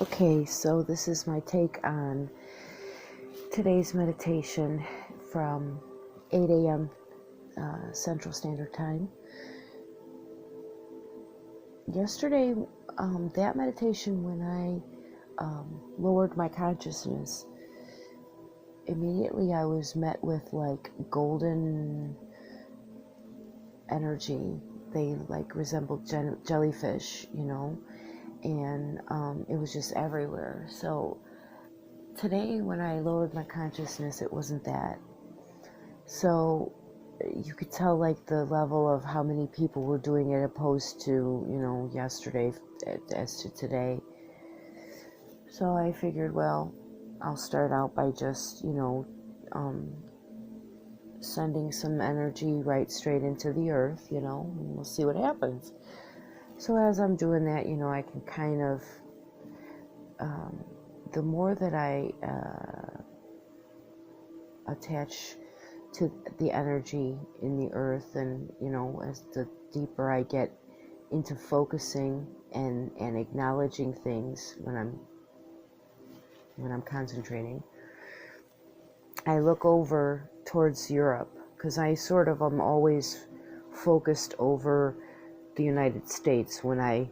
Okay, so this is my take on today's meditation from 8 a.m. Central Standard Time. Yesterday, that meditation, when I lowered my consciousness, immediately I was met with like golden energy. They like resembled jellyfish, and it was just everywhere. So today, when I lowered my consciousness, it wasn't that. So you could tell like the level of how many people were doing it opposed to, yesterday as to today. So I figured, well, I'll start out by just, sending some energy right straight into the earth, and we'll see what happens. So as I'm doing that, I can kind of, the more that I attach to the energy in the earth, and as the deeper I get into focusing and acknowledging things when I'm concentrating, I look over towards Europe, because I sort of am always focused over the United States when I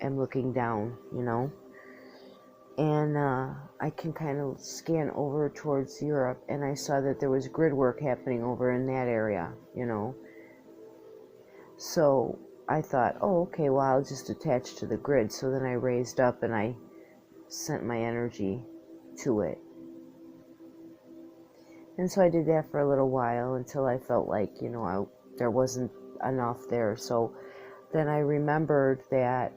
am looking down, and I can kind of scan over towards Europe, and I saw that there was grid work happening over in that area, So I thought, oh, okay, well, I'll just attach to the grid. So then I raised up and I sent my energy to it. And so I did that for a little while until I felt like, there wasn't enough there. So then I remembered that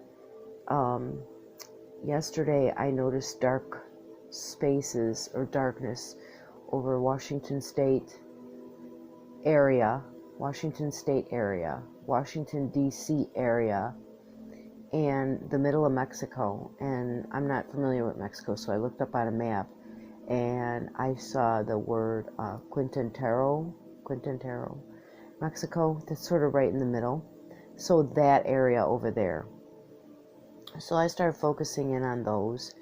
yesterday I noticed dark spaces or darkness over Washington State area, Washington D.C. area, and the middle of Mexico. And I'm not familiar with Mexico, so I looked up on a map, and I saw the word Quintero, Mexico. That's sort of right in the middle. So that area over there. So I started focusing in on those,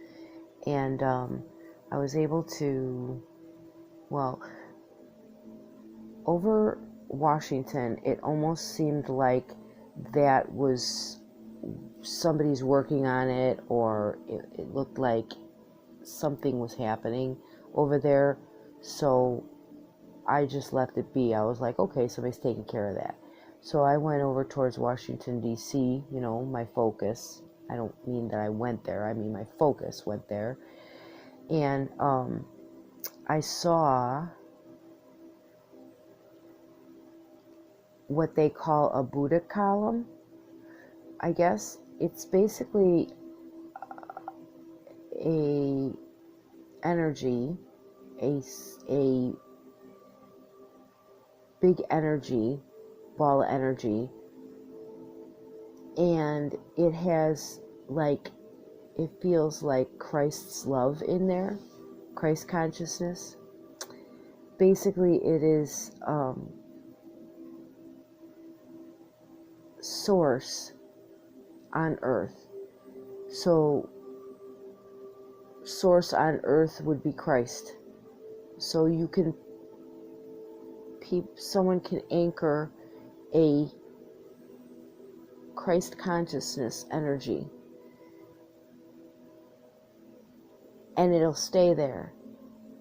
and I was able to, over Washington, it almost seemed like that was somebody's working on it, or it looked like something was happening over there. So I just left it be. I was like, okay, somebody's taking care of that. So I went over towards Washington, D.C., my focus. I don't mean that I went there. I mean my focus went there. And I saw what they call a Buddha column, I guess. It's basically a energy, a big energy, ball of energy, and it has it feels like Christ's love in there, Christ consciousness. Basically, it is source on earth. So source on earth would be Christ. So someone can anchor a Christ consciousness energy, and it'll stay there.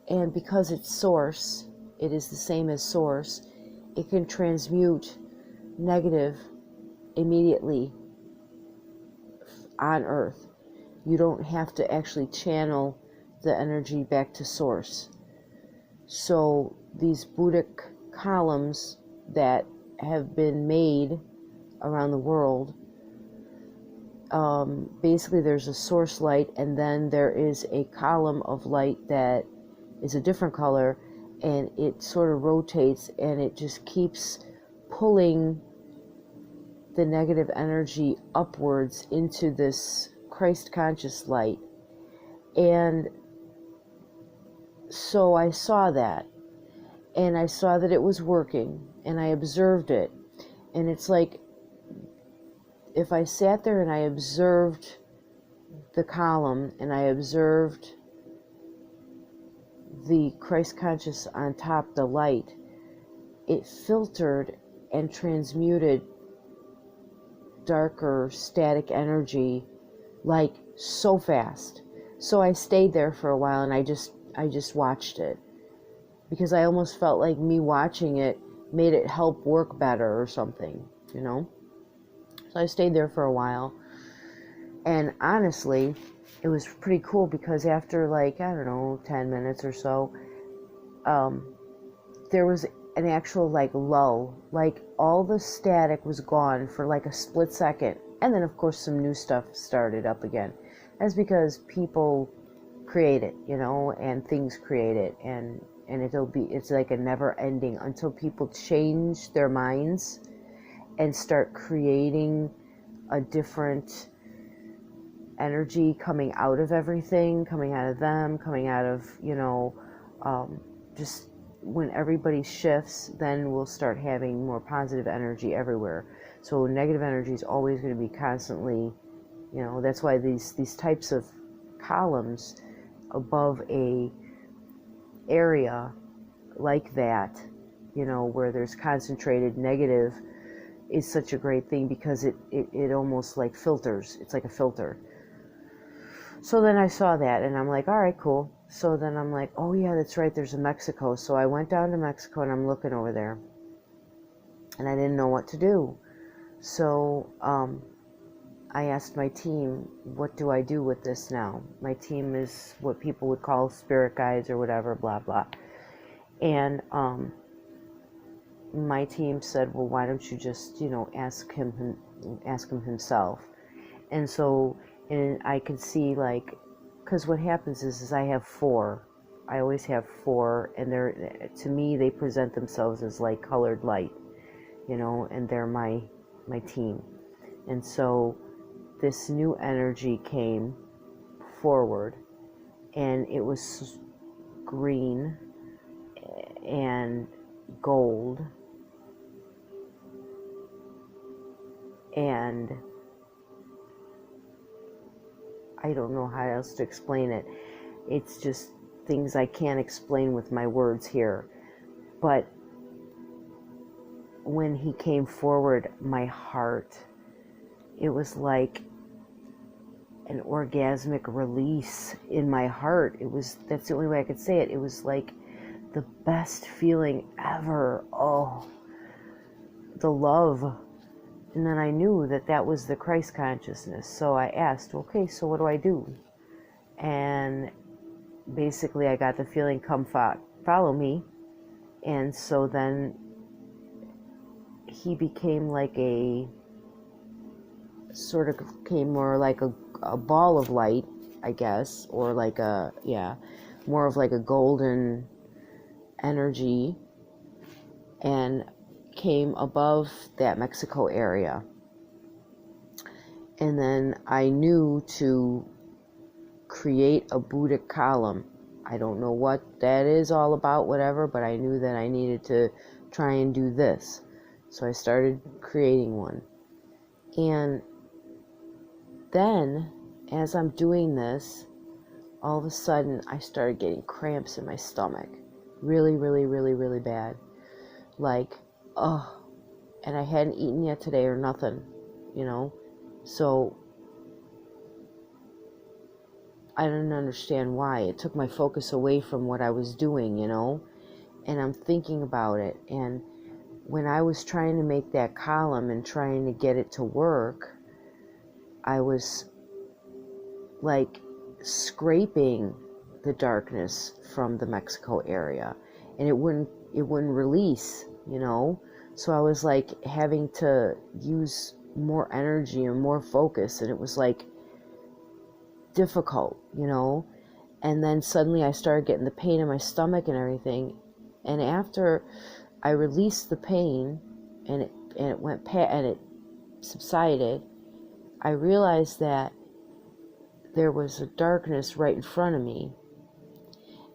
And because it's source, it is the same as source, it can transmute negative immediately on earth. You don't have to actually channel the energy back to source. So these Buddhic columns that have been made around the world, basically there's a source light, and then there is a column of light that is a different color, and it sort of rotates, and it just keeps pulling the negative energy upwards into this Christ conscious light. And so I saw that, and I saw that it was working, and I observed it. And it's like if I sat there and I observed the column and I observed the Christ conscious on top, the light, it filtered and transmuted darker static energy like so fast. So I stayed there for a while and I just watched it, because I almost felt like me watching it made it help work better or something, you know? So I stayed there for a while, and honestly, it was pretty cool, because after like, I don't know, 10 minutes or so, there was an actual like lull, like all the static was gone for like a split second, and then of course some new stuff started up again. That's because people create it, you know, and things create it, and it's like a never ending until people change their minds and start creating a different energy coming out of everything, coming out of them, coming out of, you know, just when everybody shifts, then we'll start having more positive energy everywhere. So negative energy is always going to be constantly, you know, that's why these types of columns above a area like that, you know, where there's concentrated negative, is such a great thing, because it almost like filters. It's like a filter. So then I saw that and I'm like, all right, cool. So then I'm like, oh yeah, that's right, there's a Mexico. So I went down to Mexico and I'm looking over there and I didn't know what to do. So I asked my team, what do I do with this now? My team is what people would call spirit guides or whatever, blah, blah. And my team said, well, why don't you just, you know, ask him himself. And so, and I could see, like, because what happens is I have 4. I always have 4, and they're, to me, they present themselves as like colored light, you know, and they're my team. And so this new energy came forward, and it was green and gold and I don't know how else to explain it. It's just things I can't explain with my words here. But when he came forward, my heart, it was like an orgasmic release in my heart. That's the only way I could say it. It was like the best feeling ever. Oh, the love. And then I knew that was the Christ consciousness. So I asked, okay, so what do I do? And basically I got the feeling, come follow me. And so then he became like a, sort of came more like a ball of light, I guess, or like more of like a golden energy, and came above that Mexico area. And then I knew to create a Buddhic column. I don't know what that is all about, whatever, but I knew that I needed to try and do this. So I started creating one. And then, as I'm doing this, all of a sudden I started getting cramps in my stomach. Really, really, really, really bad. Like, and I hadn't eaten yet today or nothing, you know. So I didn't understand why. It took my focus away from what I was doing, you know. And I'm thinking about it. And when I was trying to make that column and trying to get it to work, I was like scraping the darkness from the Mexico area, and it wouldn't release, you know. So I was like having to use more energy and more focus, and it was like difficult, you know. And then suddenly I started getting the pain in my stomach and everything, and after I released the pain and it went and it subsided, I realized that there was a darkness right in front of me,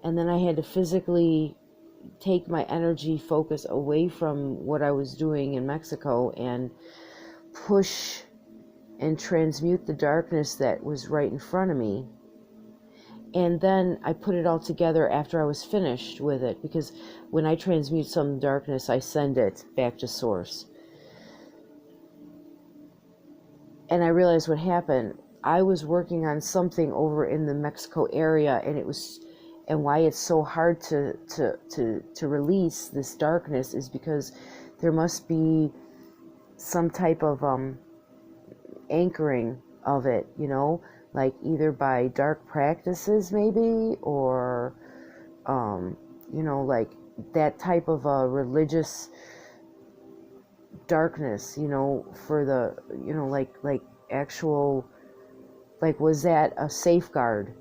and then I had to physically take my energy focus away from what I was doing in Mexico and push and transmute the darkness that was right in front of me. And then I put it all together after I was finished with it, because when I transmute some darkness, I send it back to source. And I realized what happened. I was working on something over in the Mexico area, and why it's so hard to release this darkness is because there must be some type of anchoring of it, like either by dark practices maybe, or like that type of a religious darkness, for the, like actual, like, was that a safeguard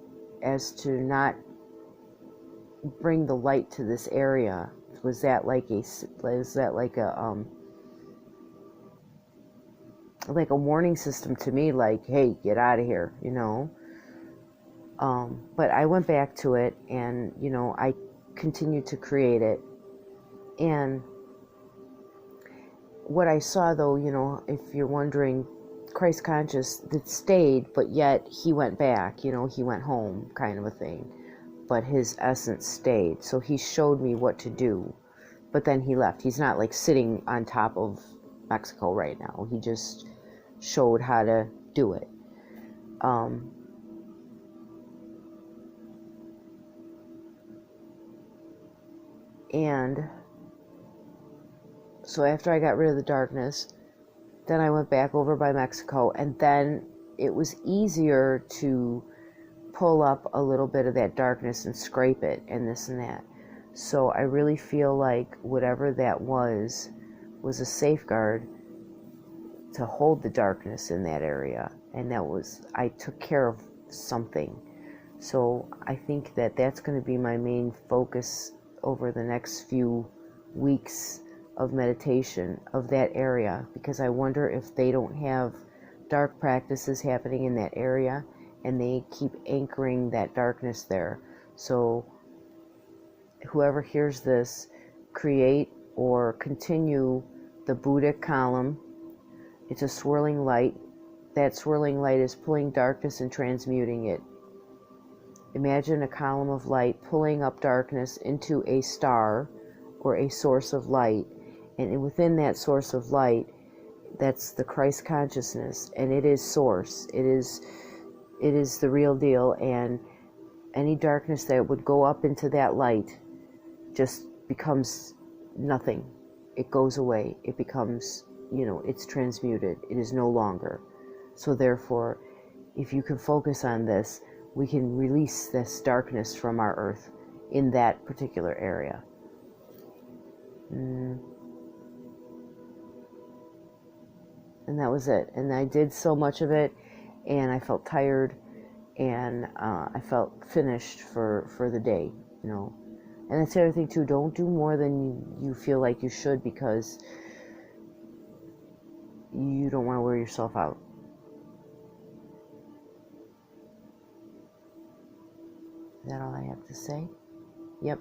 as to not bring the light to this area? Was that like a warning system to me, like, hey, get out of here, but I went back to it, and I continued to create it. And what I saw, though, if you're wondering, Christ conscious that stayed, but yet he went back, he went home, kind of a thing, but his essence stayed. So he showed me what to do, but then he left. He's not like sitting on top of Mexico right now. He just showed how to do it. And so after I got rid of the darkness, then I went back over by Mexico, and then it was easier to pull up a little bit of that darkness and scrape it and this and that. So I really feel like whatever that was a safeguard to hold the darkness in that area, and I took care of something. So I think that that's going to be my main focus over the next few weeks of meditation, of that area, because I wonder if they don't have dark practices happening in that area, and they keep anchoring that darkness there. So whoever hears this, create or continue the Buddhic column. It's a swirling light. That swirling light is pulling darkness and transmuting it. Imagine a column of light pulling up darkness into a star or a source of light, and within that source of light, that's the Christ consciousness, and it is source. It is the real deal, and any darkness that would go up into that light just becomes nothing. It goes away. It becomes, it's transmuted. It is no longer. So therefore, if you can focus on this, we can release this darkness from our earth in that particular area. And that was it. And I did so much of it, and I felt tired, and I felt finished for the day, And that's the other thing too, don't do more than you feel like you should, because you don't want to wear yourself out. Is that all I have to say? Yep.